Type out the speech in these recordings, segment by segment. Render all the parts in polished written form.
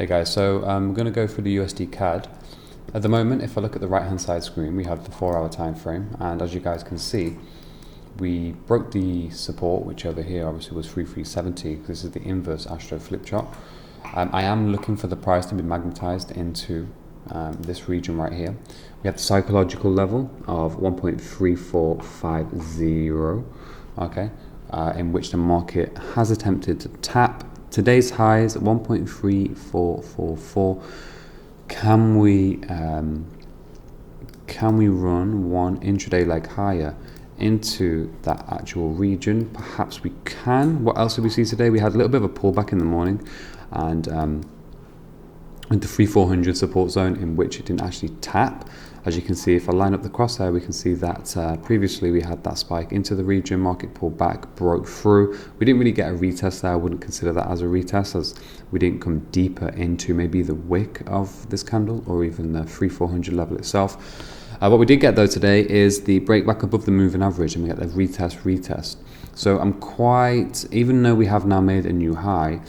Hey guys, so I'm going to go through the Usdcad. At the moment, if I look at the right hand side screen, we have the 4 hour time frame, and as you guys can see, we broke the support, which over here obviously was 3370. This is the inverse Astro flip chart. I am looking for the price to be magnetized into this region right here. We have the psychological level of 1.3450, okay, in which the market has attempted to tap. Today's highs at 1.3444. Can we run one intraday leg higher into that actual region? Perhaps we can. What else did we see today? We had a little bit of a pullback in the morning, and with the 3400 support zone in which it didn't actually tap. As you can see, if I line up the crosshair, we can see that previously we had that spike into the region, market pulled back, broke through. We didn't really get a retest there. I wouldn't consider that as a retest, as we didn't come deeper into maybe the wick of this candle or even the 3400 level itself. What we did get though today is the break back above the moving average, and we get the retest. So I'm quite, even though we have now made a new high,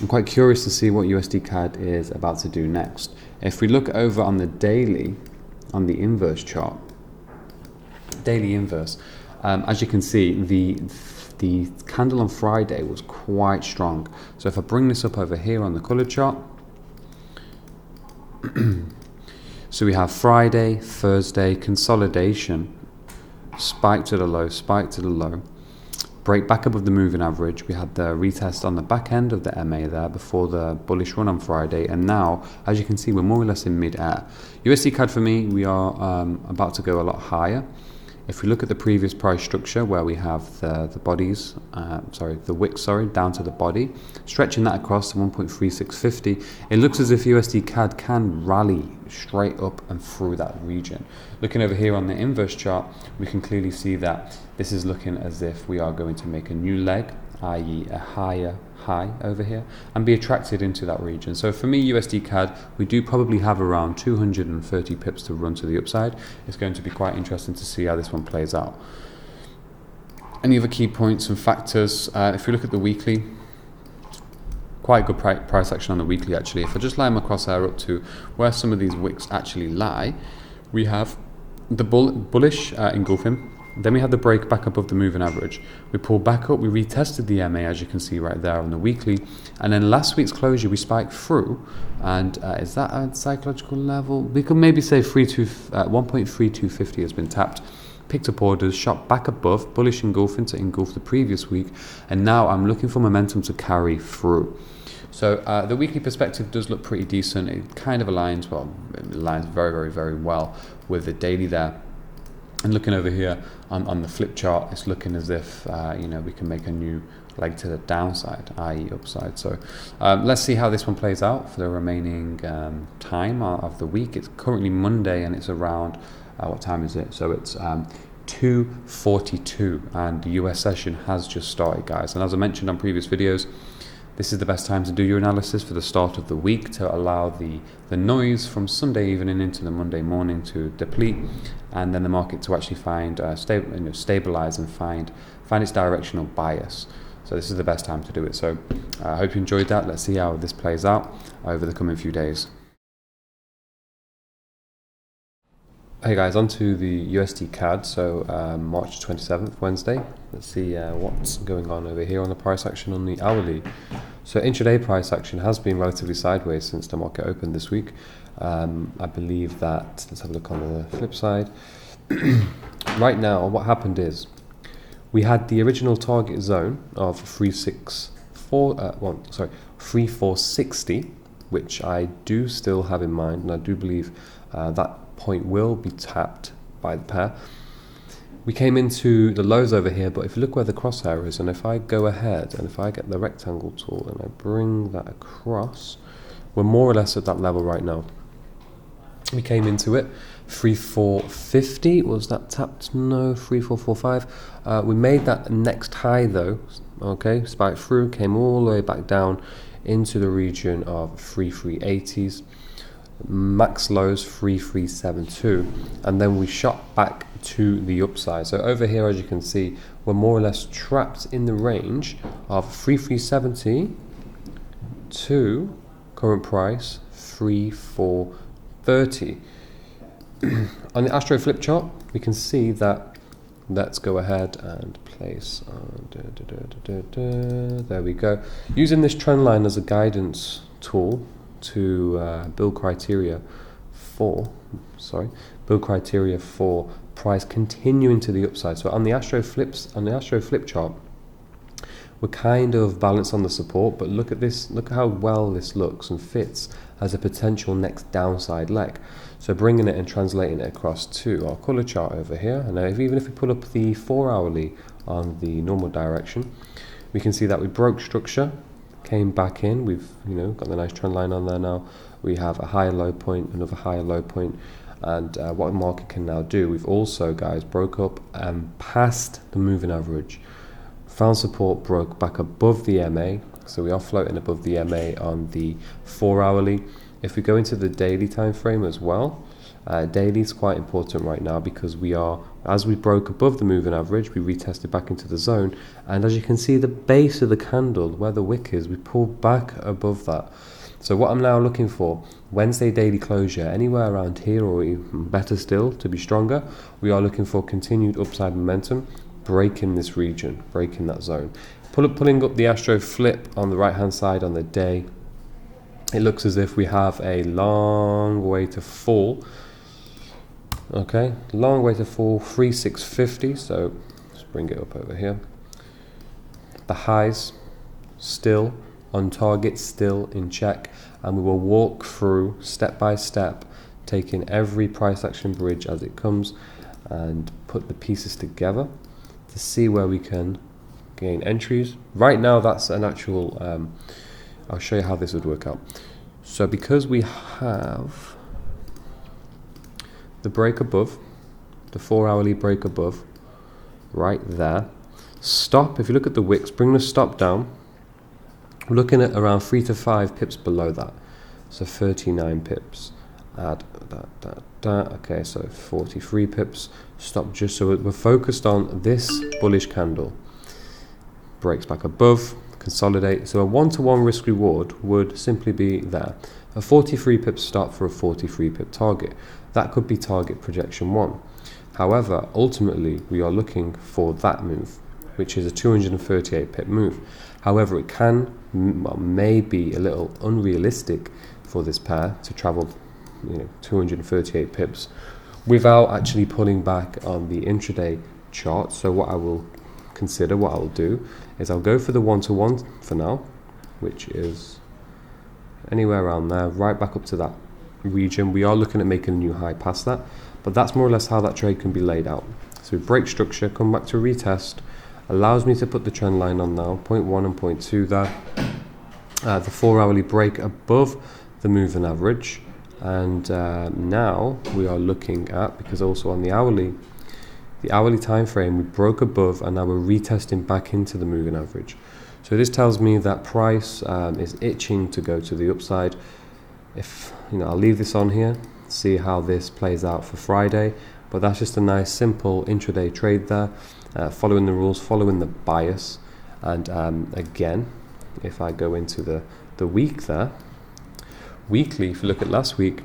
I'm quite curious to see what Usdcad is about to do next. If we look over on the daily, on the inverse chart, daily inverse, as you can see, the candle on Friday was quite strong. So if I bring this up over here on the color chart, so we have Friday, Thursday, consolidation, spike to the low, break back above the moving average. We had the retest on the back end of the MA there before the bullish run on Friday, and now, as you can see, we're more or less in mid-air. Usdcad for me, we are about to go a lot higher. If we look at the previous price structure where we have the wicks down to the body, stretching that across to 1.3650, it looks as if Usdcad can rally straight up and through that region. Looking over here on the inverse chart, we can clearly see that this is looking as if we are going to make a new leg, i.e. a higher high over here, and be attracted into that region. So for me, Usdcad, we do probably have around 230 pips to run to the upside. It's going to be quite interesting to see how this one plays out. Any other key points and factors? If you look at the weekly, quite good price action on the weekly actually. If I just line my crosshair up to where some of these wicks actually lie, we have the bullish engulfing. Then we had the break back above the moving average. We pulled back up, we retested the MA, as you can see right there on the weekly. And then last week's closure, we spiked through. And is that a psychological level? We could maybe say 1.3250 has been tapped. Picked up orders, shot back above, bullish engulfing to engulf the previous week. And now I'm looking for momentum to carry through. So the weekly perspective does look pretty decent. It kind of aligns, it aligns very, very, very well with the daily there. And looking over here on the flip chart, it's looking as if we can make a new leg to the downside, i.e. upside. So let's see how this one plays out for the remaining time of the week. It's currently Monday, and it's around, what time is it? So it's 2:42, and the US session has just started, guys. And as I mentioned on previous videos, this is the best time to do your analysis for the start of the week, to allow the noise from Sunday evening into the Monday morning to deplete, and then the market to actually find stabilize and find its directional bias. So this is the best time to do it. So I hope you enjoyed that. Let's see how this plays out over the coming few days. Hey guys, on to the Usdcad. So March 27th, Wednesday. Let's see what's going on over here on the price action on the hourly. So intraday price action has been relatively sideways since the market opened this week. I believe that, let's have a look on the flip side. Right now, what happened is we had the original target zone of 3460, which I do still have in mind, and I do believe that point will be tapped by the pair. We came into the lows over here, but if you look where the crosshair is, and if I go ahead and if I get the rectangle tool and I bring that across, we're more or less at that level right now. We came into it 3450. Was that tapped? No, 3445. We made that next high though. Okay, spiked through, came all the way back down into the region of 3380s. Max lows 3372, and then we shot back to the upside. So over here, as you can see, we're more or less trapped in the range of 3370 to current price 3,430. On the Astro flip chart, we can see that. Let's go ahead and place there we go. Using this trend line as a guidance tool to build criteria for price continuing to the upside. So on the Astro flip chart, we're kind of balanced on the support, but look at this, look how well this looks and fits as a potential next downside leg. So bringing it and translating it across to our color chart over here, and even if we pull up the 4 hourly on the normal direction, we can see that we broke structure, came back in, we've got the nice trend line on there now, we have a higher low point, another higher low point, and what the market can now do, we've also, guys, broke up past the moving average, found support, broke back above the MA, so we are floating above the MA on the 4 hourly. If we go into the daily time frame as well, daily is quite important right now because as we broke above the moving average, we retested back into the zone, and as you can see, the base of the candle, where the wick is, we pulled back above that. So what I'm now looking for, Wednesday daily closure, anywhere around here or even better still, to be stronger, we are looking for continued upside momentum, breaking this region, breaking that zone. Pulling up the Astro flip on the right hand side on the day, it looks as if we have a long way to fall. Okay, long way to fall, 3,650. So let's bring it up over here. The highs still on target, still in check, and we will walk through step by step, taking every price action bridge as it comes and put the pieces together to see where we can gain entries. Right now, that's an actual. I'll show you how this would work out. So because we have the break above, the 4 hourly break above, right there. Stop, if you look at the wicks, bring the stop down. We're looking at around 3 to 5 pips below that. So 39 pips. Add that. Okay, so 43 pips. Stop just so we're focused on this bullish candle. Breaks back above. Consolidate. So a 1-to-1 risk reward would simply be there. A 43 pip stop for a 43 pip target. That could be target projection 1. However, ultimately we are looking for that move, which is a 238 pip move. However, it may be a little unrealistic for this pair to travel 238 pips without actually pulling back on the intraday chart. So what I will do is I'll go for the 1-to-1 for now, which is anywhere around there, right back up to that region. We are looking at making a new high past that, but that's more or less how that trade can be laid out. So we break structure, come back to retest, allows me to put the trend line on now, 0.1 and 0.2 there. The 4 hourly break above the moving average, and now we are looking at, because also on the hourly time frame, we broke above and now we're retesting back into the moving average. So this tells me that price is itching to go to the upside. If I'll leave this on here, see how this plays out for Friday, but that's just a nice simple intraday trade there, following the rules, following the bias. And again, if I go into the week there, weekly, if you look at last week,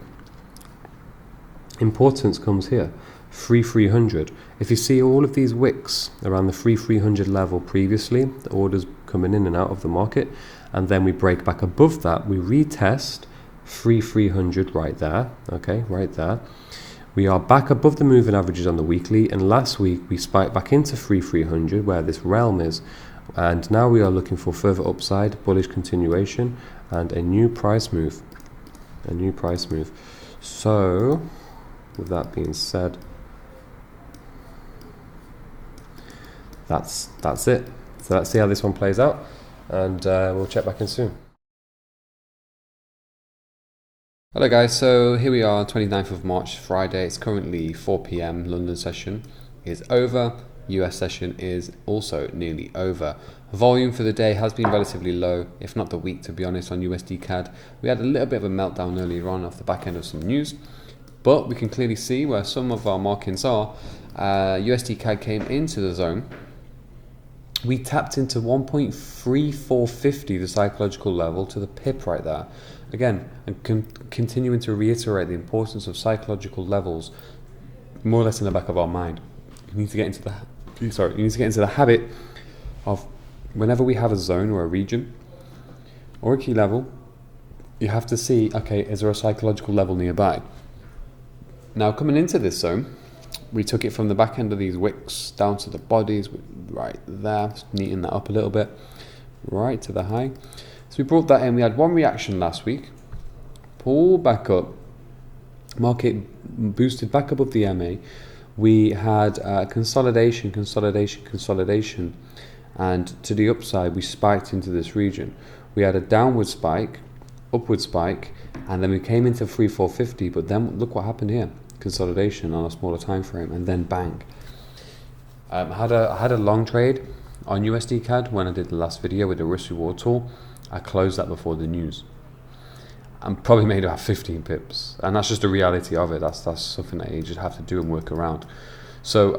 importance comes here. 3,300. If you see all of these wicks around the 3,300 level previously, the orders coming in and out of the market, and then we break back above that, we retest 3,300 right there. Okay, right there. We are back above the moving averages on the weekly, and last week we spiked back into 3,300 where this realm is, and now we are looking for further upside, bullish continuation, and a new price move. So with that being said, that's it. So let's see how this one plays out, and we'll check back in soon. Hello guys, so here we are, 29th of March, Friday. It's currently 4 p.m. London session is over. US session is also nearly over. Volume for the day has been relatively low, if not the week, to be honest, on Usdcad. We had a little bit of a meltdown earlier on off the back end of some news, but we can clearly see where some of our markings are. Usdcad came into the zone. We tapped into 1.3450, the psychological level, to the pip right there. again, and continuing to reiterate the importance of psychological levels more or less in the back of our mind. You need to get into the habit of whenever we have a zone or a region or a key level, you have to see, okay, is there a psychological level nearby? Now, coming into this zone, we took it from the back end of these wicks down to the bodies, right there, just neaten that up a little bit, right to the high. So we brought that in. We had one reaction last week, pull back up, market boosted back above the MA. We had consolidation, and to the upside, we spiked into this region. We had a downward spike, upward spike, and then we came into 3450, but then look what happened here. Consolidation on a smaller time frame, and then bang. I had a long trade on Usdcad when I did the last video with the risk reward tool. I closed that before the news. I'm probably made about 15 pips, and that's just the reality of it. That's something that you just have to do and work around. So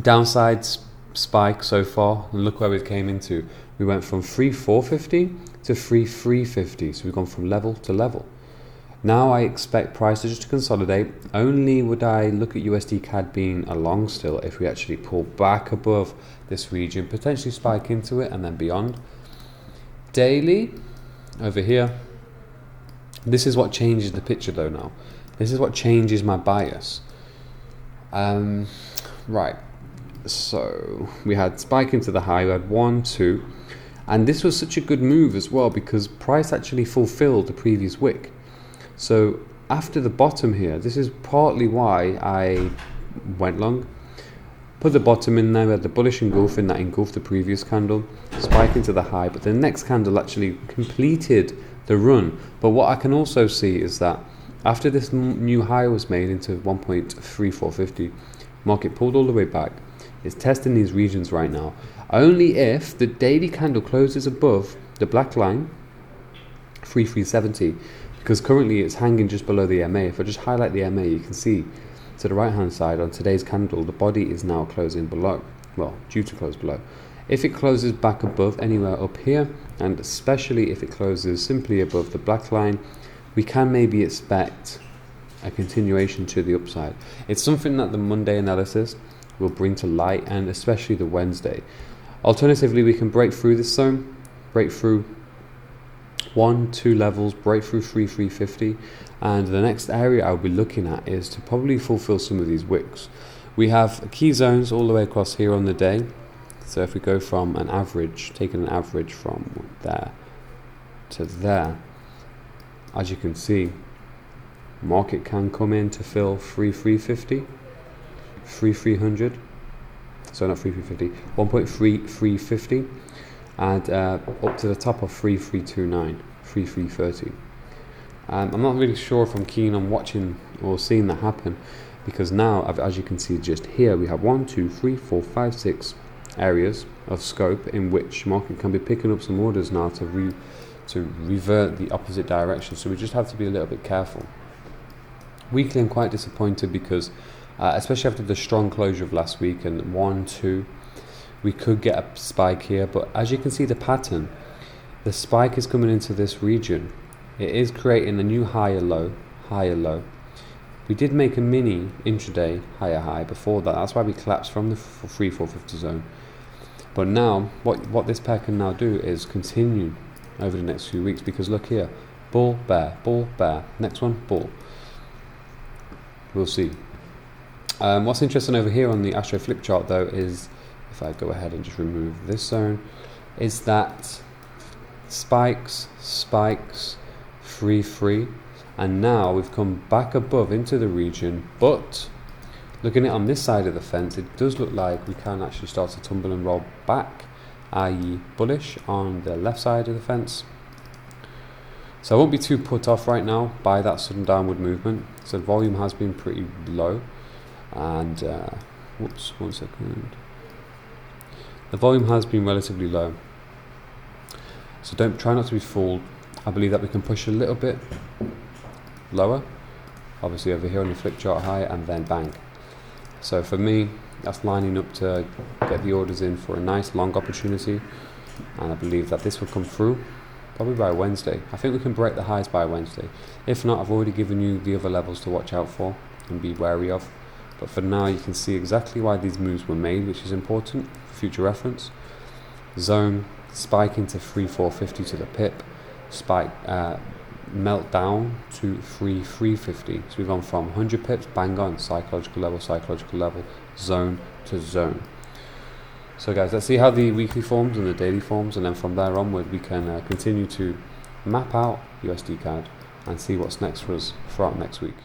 downside spike so far, and look where we came into. We went from 3450 to 3350, so we've gone from level to level. Now I expect prices just to consolidate. Only would I look at Usdcad being a long still if we actually pull back above this region, potentially spike into it and then beyond. Daily, over here, this is what changes the picture though now. This is what changes my bias. Right, so we had spike into the high, we had 1, 2, and this was such a good move as well because price actually fulfilled the previous wick. So after the bottom here, this is partly why I went long. Put the bottom in there, we had the bullish engulfing that engulfed the previous candle, spike into the high, but the next candle actually completed the run. But what I can also see is that after this new high was made into 1.3450, market pulled all the way back. It's testing these regions right now. Only if the daily candle closes above the black line, 3370, because currently it's hanging just below the MA. If I just highlight the MA, you can see to the right hand side on today's candle, the body is now closing below, well, due to close below. If it closes back above anywhere up here, and especially if it closes simply above the black line, we can maybe expect a continuation to the upside. It's something that the Monday analysis will bring to light, and especially the Wednesday. Alternatively, we can break through this zone, break through 1, 2 levels, break through 3350, and the next area I'll be looking at is to probably fulfill some of these wicks. We have key zones all the way across here on the day. So if we go from an average, taking an average from there to there, as you can see, market can come in to fill 3350, 3300, so not 3350, 1.3350, and up to the top of 3329, 3330. I'm not really sure if I'm keen on watching or seeing that happen, because now, as you can see just here, we have 1, 2, 3, 4, 5, 6 areas of scope in which market can be picking up some orders now to revert the opposite direction. So we just have to be a little bit careful. Weekly, I'm quite disappointed because, especially after the strong closure of last week and 1, 2, we could get a spike here. But as you can see the pattern, the spike is coming into this region. It is creating a new higher low, higher low. We did make a mini intraday higher high before that. That's why we collapsed from the 3450 zone. But now, what this pair can now do is continue over the next few weeks, because look here, bull, bear, next one, bull. We'll see. What's interesting over here on the Astro Flip chart though is, if I go ahead and just remove this zone, is that spikes, 3, and now we've come back above into the region, but looking at it on this side of the fence, it does look like we can actually start to tumble and roll back, i.e. bullish on the left side of the fence. So I won't be too put off right now by that sudden downward movement. So the volume has been pretty low, and whoops, 1 second. The volume has been relatively low, so try not to be fooled. I believe that we can push a little bit lower, obviously over here on the flip chart high, and then bang. So for me, that's lining up to get the orders in for a nice long opportunity, and I believe that this will come through. probably by Wednesday. I think we can break the highs by Wednesday. If not, I've already given you the other levels to watch out for and be wary of. But for now, you can see exactly why these moves were made, which is important for future reference. Zone, spike into 3,450 to the pip, spike, melt down to 3,350. So we've gone from 100 pips, bang on, psychological level, zone to zone. So guys, let's see how the weekly forms and the daily forms, and then from there onward we can continue to map out USDCAD and see what's next for us throughout next week.